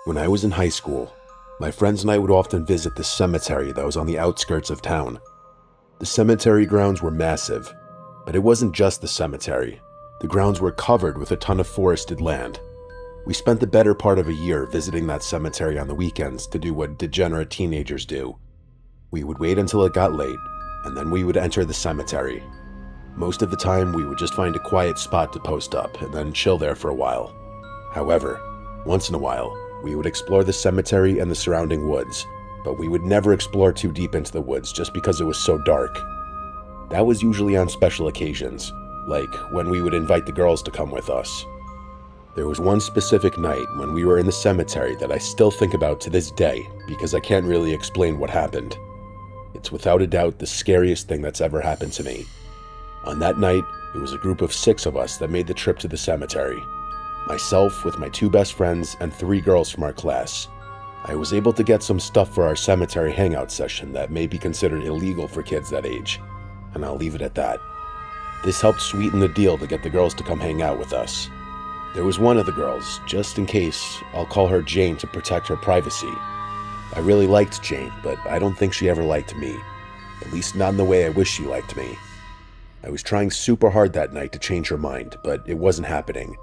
When I was in high school, my friends and I would often visit the cemetery that was on the outskirts of town. The cemetery grounds were massive, but it wasn't just the cemetery. The grounds were covered with a ton of forested land. We spent the better part of a year visiting that cemetery on the weekends to do what degenerate teenagers do. We would wait until it got late, and then we would enter the cemetery. Most of the time, we would just find a quiet spot to post up and then chill there for a while. However, once in a while, we would explore the cemetery and the surrounding woods, but we would never explore too deep into the woods just because it was so dark. That was usually on special occasions, like when we would invite the girls to come with us. There was one specific night when we were in the cemetery that I still think about to this day because I can't really explain what happened. It's without a doubt the scariest thing that's ever happened to me. On that night, it was a group of 6 of us that made the trip to the cemetery. Myself with my 2 best friends and 3 girls from our class. I was able to get some stuff for our cemetery hangout session that may be considered illegal for kids that age, and I'll leave it at that. This helped sweeten the deal to get the girls to come hang out with us. There was one of the girls, just in case, I'll call her Jane to protect her privacy. I really liked Jane, but I don't think she ever liked me. At least not in the way I wish she liked me. I was trying super hard that night to change her mind, but it wasn't happening.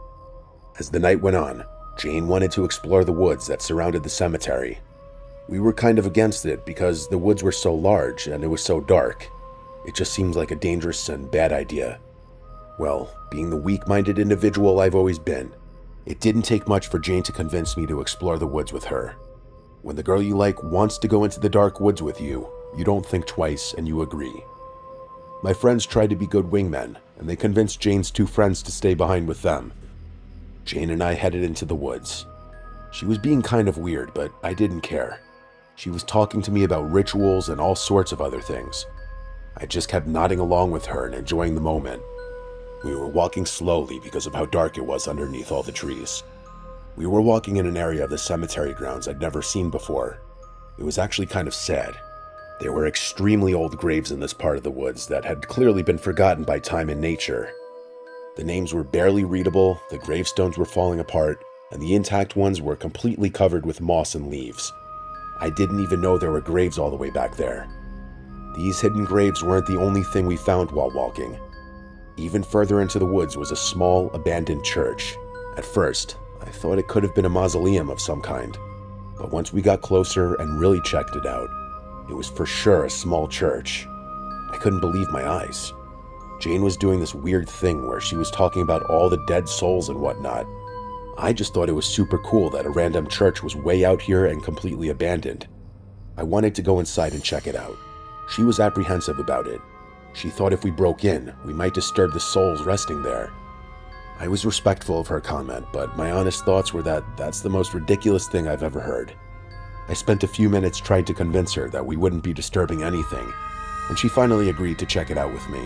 As the night went on, Jane wanted to explore the woods that surrounded the cemetery. We were kind of against it because the woods were so large and it was so dark. It just seemed like a dangerous and bad idea. Well, being the weak-minded individual I've always been, it didn't take much for Jane to convince me to explore the woods with her. When the girl you like wants to go into the dark woods with you, you don't think twice and you agree. My friends tried to be good wingmen, and they convinced Jane's 2 friends to stay behind with them. Jane and I headed into the woods. She was being kind of weird, but I didn't care. She was talking to me about rituals and all sorts of other things. I just kept nodding along with her and enjoying the moment. We were walking slowly because of how dark it was underneath all the trees. We were walking in an area of the cemetery grounds I'd never seen before. It was actually kind of sad. There were extremely old graves in this part of the woods that had clearly been forgotten by time and nature. The names were barely readable, the gravestones were falling apart, and the intact ones were completely covered with moss and leaves. I didn't even know there were graves all the way back there. These hidden graves weren't the only thing we found while walking. Even further into the woods was a small, abandoned church. At first, I thought it could have been a mausoleum of some kind, but once we got closer and really checked it out, it was for sure a small church. I couldn't believe my eyes. Jane was doing this weird thing where she was talking about all the dead souls and whatnot. I just thought it was super cool that a random church was way out here and completely abandoned. I wanted to go inside and check it out. She was apprehensive about it. She thought if we broke in, we might disturb the souls resting there. I was respectful of her comment, but my honest thoughts were that that's the most ridiculous thing I've ever heard. I spent a few minutes trying to convince her that we wouldn't be disturbing anything, and she finally agreed to check it out with me.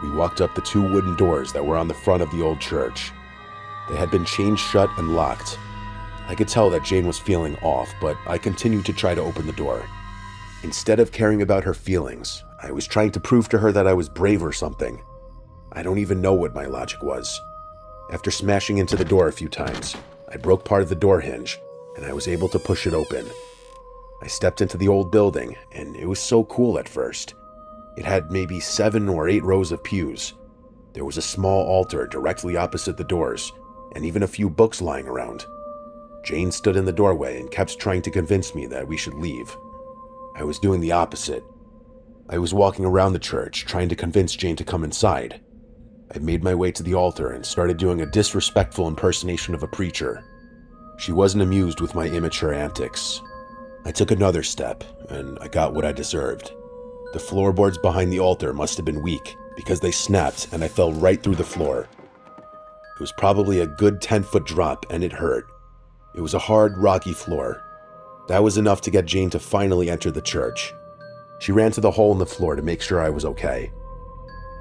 We walked up the 2 wooden doors that were on the front of the old church. They had been chained shut and locked. I could tell that Jane was feeling off, but I continued to try to open the door. Instead of caring about her feelings, I was trying to prove to her that I was brave or something. I don't even know what my logic was. After smashing into the door a few times, I broke part of the door hinge, and I was able to push it open. I stepped into the old building, and it was so cool at first. It had maybe 7 or 8 rows of pews. There was a small altar directly opposite the doors, and even a few books lying around. Jane stood in the doorway and kept trying to convince me that we should leave. I was doing the opposite. I was walking around the church, trying to convince Jane to come inside. I made my way to the altar and started doing a disrespectful impersonation of a preacher. She wasn't amused with my immature antics. I took another step, and I got what I deserved. The floorboards behind the altar must have been weak, because they snapped and I fell right through the floor. It was probably a good 10-foot drop, and it hurt. It was a hard, rocky floor. That was enough to get Jane to finally enter the church. She ran to the hole in the floor to make sure I was okay.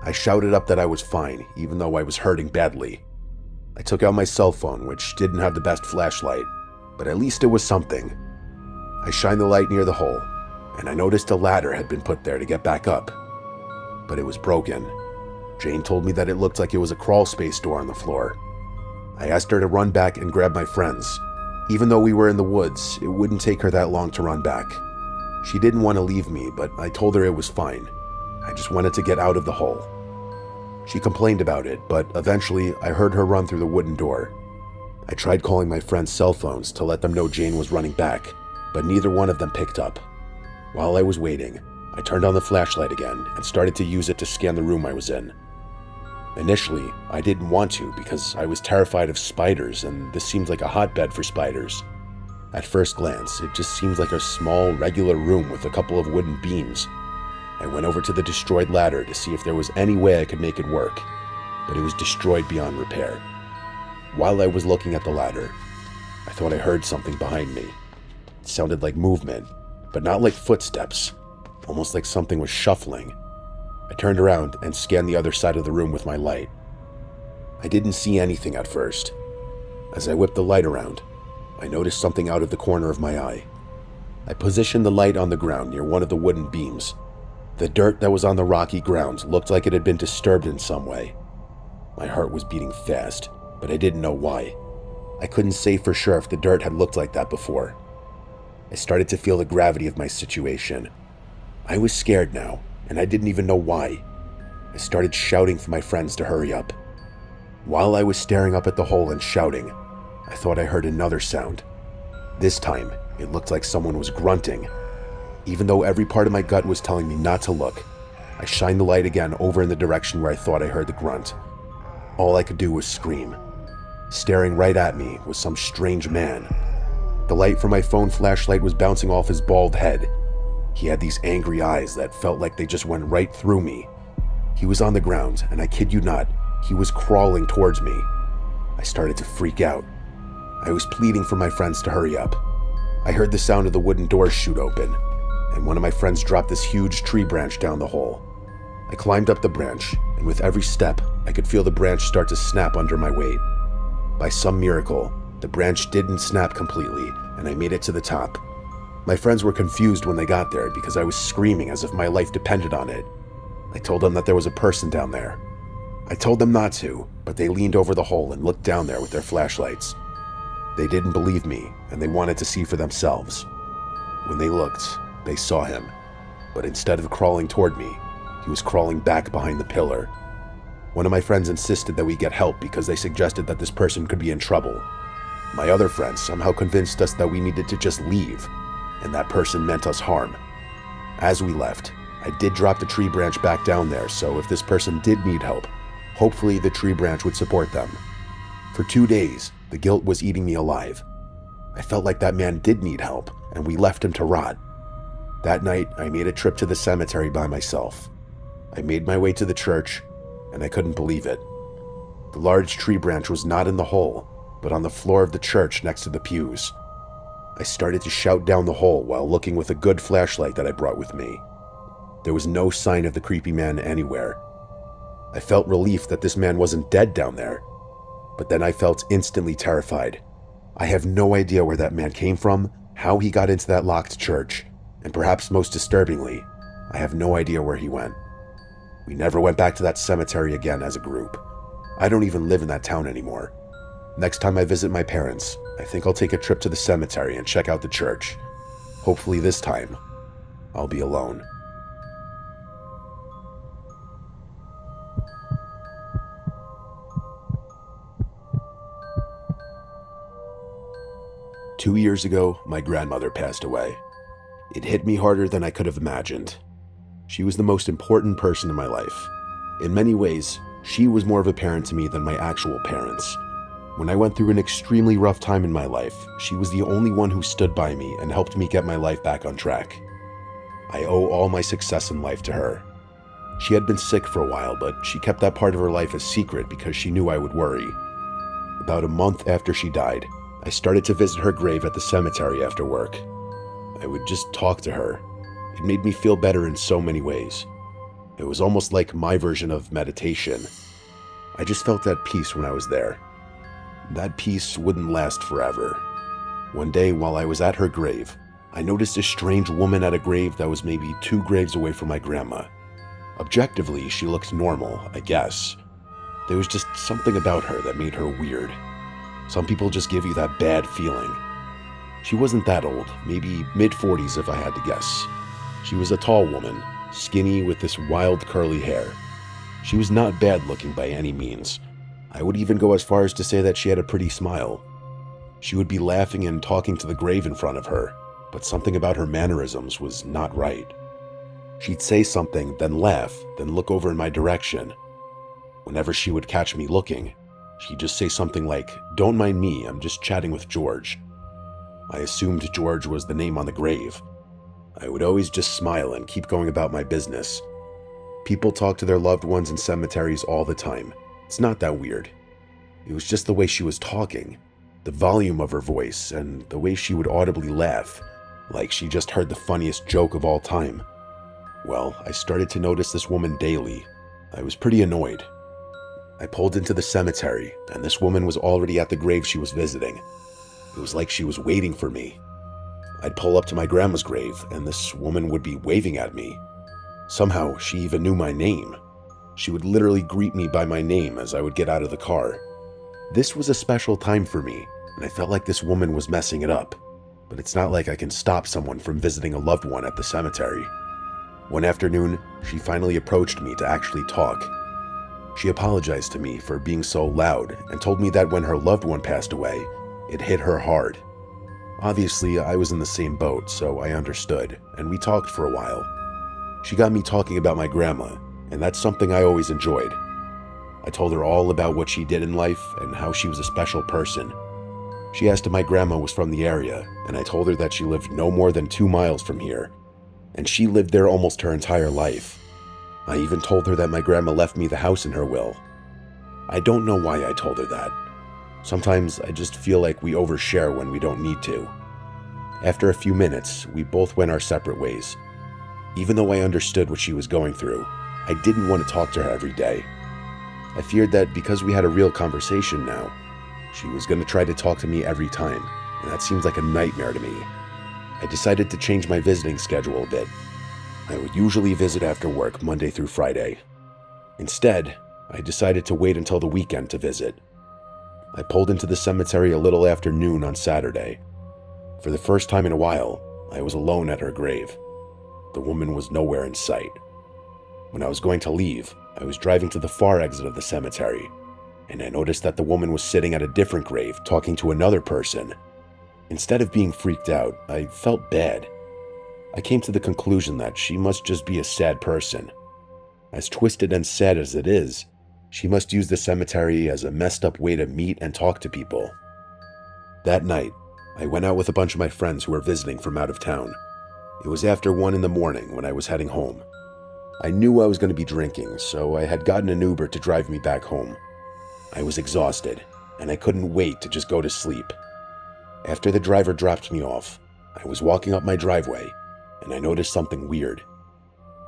I shouted up that I was fine, even though I was hurting badly. I took out my cell phone, which didn't have the best flashlight, but at least it was something. I shined the light near the hole, and I noticed a ladder had been put there to get back up. But it was broken. Jane told me that it looked like it was a crawl space door on the floor. I asked her to run back and grab my friends. Even though we were in the woods, it wouldn't take her that long to run back. She didn't want to leave me, but I told her it was fine. I just wanted to get out of the hole. She complained about it, but eventually I heard her run through the wooden door. I tried calling my friends' cell phones to let them know Jane was running back, but neither one of them picked up. While I was waiting, I turned on the flashlight again and started to use it to scan the room I was in. Initially, I didn't want to because I was terrified of spiders, and this seemed like a hotbed for spiders. At first glance, it just seemed like a small, regular room with a couple of wooden beams. I went over to the destroyed ladder to see if there was any way I could make it work, but it was destroyed beyond repair. While I was looking at the ladder, I thought I heard something behind me. It sounded like movement, but not like footsteps, almost like something was shuffling. I turned around and scanned the other side of the room with my light. I didn't see anything at first. As I whipped the light around, I noticed something out of the corner of my eye. I positioned the light on the ground near one of the wooden beams. The dirt that was on the rocky ground looked like it had been disturbed in some way. My heart was beating fast, but I didn't know why. I couldn't say for sure if the dirt had looked like that before. I started to feel the gravity of my situation. I was scared now, and I didn't even know why. I started shouting for my friends to hurry up. While I was staring up at the hole and shouting, I thought I heard another sound. This time, it looked like someone was grunting. Even though every part of my gut was telling me not to look, I shined the light again over in the direction where I thought I heard the grunt. All I could do was scream. Staring right at me was some strange man. The light from my phone flashlight was bouncing off his bald head. He had these angry eyes that felt like they just went right through me. He was on the ground, and I kid you not, he was crawling towards me. I started to freak out. I was pleading for my friends to hurry up. I heard the sound of the wooden doors shoot open, and one of my friends dropped this huge tree branch down the hole. I climbed up the branch, and with every step, I could feel the branch start to snap under my weight. By some miracle, the branch didn't snap completely, and I made it to the top. My friends were confused when they got there because I was screaming as if my life depended on it. I told them that there was a person down there. I told them not to, but they leaned over the hole and looked down there with their flashlights. They didn't believe me, and they wanted to see for themselves. When they looked, they saw him, but instead of crawling toward me, he was crawling back behind the pillar. One of my friends insisted that we get help because they suggested that this person could be in trouble. My other friends somehow convinced us that we needed to just leave, and that person meant us harm. As we left, I did drop the tree branch back down there, so if this person did need help, hopefully the tree branch would support them. For 2 days, the guilt was eating me alive. I felt like that man did need help, and we left him to rot. That night, I made a trip to the cemetery by myself. I made my way to the church, and I couldn't believe it. The large tree branch was not in the hole, but on the floor of the church next to the pews. I started to shout down the hole while looking with a good flashlight that I brought with me. There was no sign of the creepy man anywhere. I felt relief that this man wasn't dead down there, but then I felt instantly terrified. I have no idea where that man came from, how he got into that locked church, and perhaps most disturbingly, I have no idea where he went. We never went back to that cemetery again as a group. I don't even live in that town anymore. Next time I visit my parents, I think I'll take a trip to the cemetery and check out the church. Hopefully this time, I'll be alone. Two years ago, my grandmother passed away. It hit me harder than I could have imagined. She was the most important person in my life. In many ways, she was more of a parent to me than my actual parents. When I went through an extremely rough time in my life, she was the only one who stood by me and helped me get my life back on track. I owe all my success in life to her. She had been sick for a while, but she kept that part of her life a secret because she knew I would worry. About a month after she died, I started to visit her grave at the cemetery after work. I would just talk to her. It made me feel better in so many ways. It was almost like my version of meditation. I just felt at peace when I was there. That peace wouldn't last forever. One day while I was at her grave, I noticed a strange woman at a grave that was maybe 2 graves away from my grandma. Objectively, she looked normal, I guess. There was just something about her that made her weird. Some people just give you that bad feeling. She wasn't that old, maybe mid-40s if I had to guess. She was a tall woman, skinny with this wild curly hair. She was not bad looking by any means. I would even go as far as to say that she had a pretty smile. She would be laughing and talking to the grave in front of her, but something about her mannerisms was not right. She'd say something, then laugh, then look over in my direction. Whenever she would catch me looking, she'd just say something like, "Don't mind me, I'm just chatting with George." I assumed George was the name on the grave. I would always just smile and keep going about my business. People talk to their loved ones in cemeteries all the time. It's not that weird. It was just the way she was talking, the volume of her voice, and the way she would audibly laugh, like she just heard the funniest joke of all time. Well, I started to notice this woman daily. I was pretty annoyed. I pulled into the cemetery, and this woman was already at the grave she was visiting. It was like she was waiting for me. I'd pull up to my grandma's grave, and this woman would be waving at me. Somehow, she even knew my name. She would literally greet me by my name as I would get out of the car. This was a special time for me, and I felt like this woman was messing it up. But it's not like I can stop someone from visiting a loved one at the cemetery. One afternoon, she finally approached me to actually talk. She apologized to me for being so loud and told me that when her loved one passed away, it hit her hard. Obviously, I was in the same boat, so I understood, and we talked for a while. She got me talking about my grandma, and that's something I always enjoyed. I told her all about what she did in life and how she was a special person. She asked if my grandma was from the area, and I told her that she lived no more than 2 miles from here, and she lived there almost her entire life. I even told her that my grandma left me the house in her will. I don't know why I told her that. Sometimes I just feel like we overshare when we don't need to. After a few minutes, we both went our separate ways. Even though I understood what she was going through, I didn't want to talk to her every day. I feared that because we had a real conversation now, she was going to try to talk to me every time, and that seems like a nightmare to me. I decided to change my visiting schedule a bit. I would usually visit after work Monday through Friday. Instead, I decided to wait until the weekend to visit. I pulled into the cemetery a little after noon on Saturday. For the first time in a while, I was alone at her grave. The woman was nowhere in sight. When I was going to leave, I was driving to the far exit of the cemetery, and I noticed that the woman was sitting at a different grave talking to another person. Instead of being freaked out, I felt bad. I came to the conclusion that she must just be a sad person. As twisted and sad as it is, she must use the cemetery as a messed up way to meet and talk to people. That night, I went out with a bunch of my friends who were visiting from out of town. It was after 1 in the morning when I was heading home. I knew I was going to be drinking, so I had gotten an Uber to drive me back home. I was exhausted, and I couldn't wait to just go to sleep. After the driver dropped me off, I was walking up my driveway, and I noticed something weird.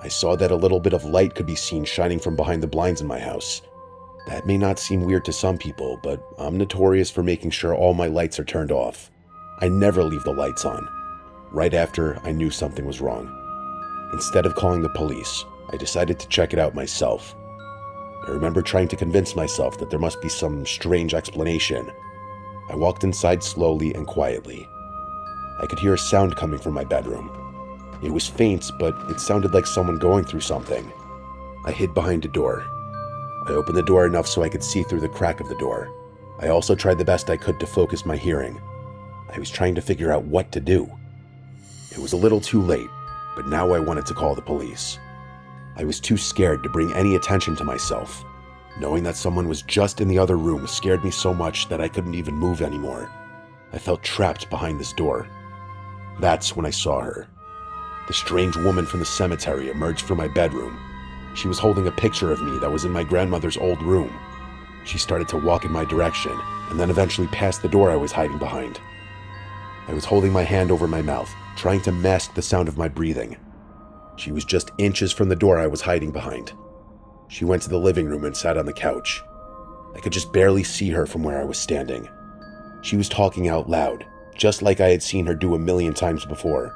I saw that a little bit of light could be seen shining from behind the blinds in my house. That may not seem weird to some people, but I'm notorious for making sure all my lights are turned off. I never leave the lights on. Right after, I knew something was wrong. Instead of calling the police, I decided to check it out myself. I remember trying to convince myself that there must be some strange explanation. I walked inside slowly and quietly. I could hear a sound coming from my bedroom. It was faint, but it sounded like someone going through something. I hid behind a door. I opened the door enough so I could see through the crack of the door. I also tried the best I could to focus my hearing. I was trying to figure out what to do. It was a little too late, but now I wanted to call the police. I was too scared to bring any attention to myself. Knowing that someone was just in the other room scared me so much that I couldn't even move anymore. I felt trapped behind this door. That's when I saw her. The strange woman from the cemetery emerged from my bedroom. She was holding a picture of me that was in my grandmother's old room. She started to walk in my direction, and then eventually passed the door I was hiding behind. I was holding my hand over my mouth, trying to mask the sound of my breathing. She was just inches from the door I was hiding behind. She went to the living room and sat on the couch. I could just barely see her from where I was standing. She was talking out loud, just like I had seen her do 1,000,000 times before.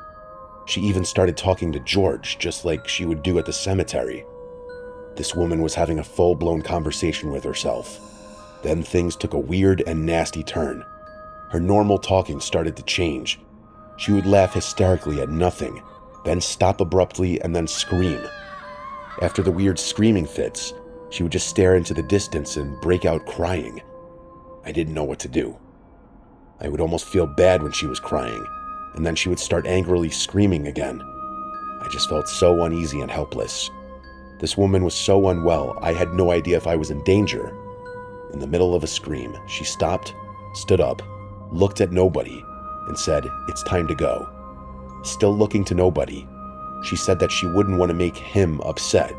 She even started talking to George, just like she would do at the cemetery. This woman was having a full-blown conversation with herself. Then things took a weird and nasty turn. Her normal talking started to change, She would laugh hysterically at nothing, then stop abruptly and then scream. After the weird screaming fits, she would just stare into the distance and break out crying. I didn't know what to do. I would almost feel bad when she was crying, and then she would start angrily screaming again. I just felt so uneasy and helpless. This woman was so unwell, I had no idea if I was in danger. In the middle of a scream, she stopped, stood up, looked at nobody, and said, "It's time to go." Still looking to nobody, she said that she wouldn't want to make him upset.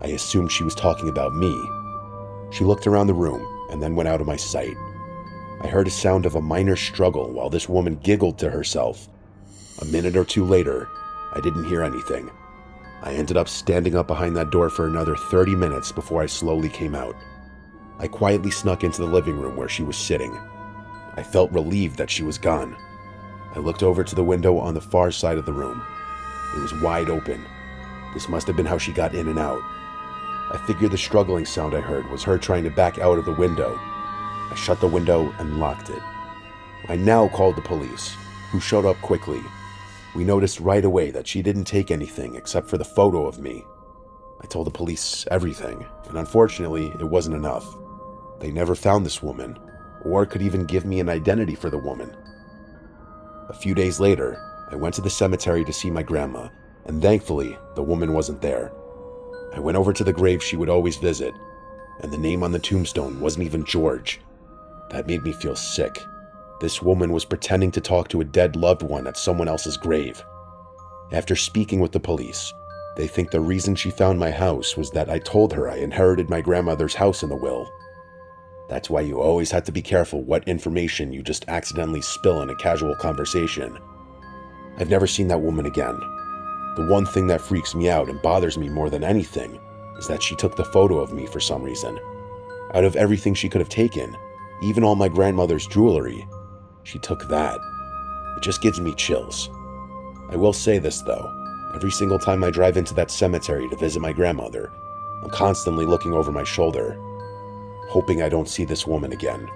I assumed she was talking about me. She looked around the room and then went out of my sight. I heard a sound of a minor struggle while this woman giggled to herself. A minute or two later, I didn't hear anything. I ended up standing up behind that door for another 30 minutes before I slowly came out. I quietly snuck into the living room where she was sitting. I felt relieved that she was gone. I looked over to the window on the far side of the room. It was wide open. This must have been how she got in and out. I figured the struggling sound I heard was her trying to back out of the window. I shut the window and locked it. I now called the police, who showed up quickly. We noticed right away that she didn't take anything except for the photo of me. I told the police everything, and unfortunately, it wasn't enough. They never found this woman, or could even give me an identity for the woman. A few days later, I went to the cemetery to see my grandma, and thankfully, the woman wasn't there. I went over to the grave she would always visit, and the name on the tombstone wasn't even George. That made me feel sick. This woman was pretending to talk to a dead loved one at someone else's grave. After speaking with the police, they think the reason she found my house was that I told her I inherited my grandmother's house in the will. That's why you always have to be careful what information you just accidentally spill in a casual conversation. I've never seen that woman again. The one thing that freaks me out and bothers me more than anything is that she took the photo of me for some reason. Out of everything she could have taken, even all my grandmother's jewelry, she took that. It just gives me chills. I will say this though, every single time I drive into that cemetery to visit my grandmother, I'm constantly looking over my shoulder, hoping I don't see this woman again.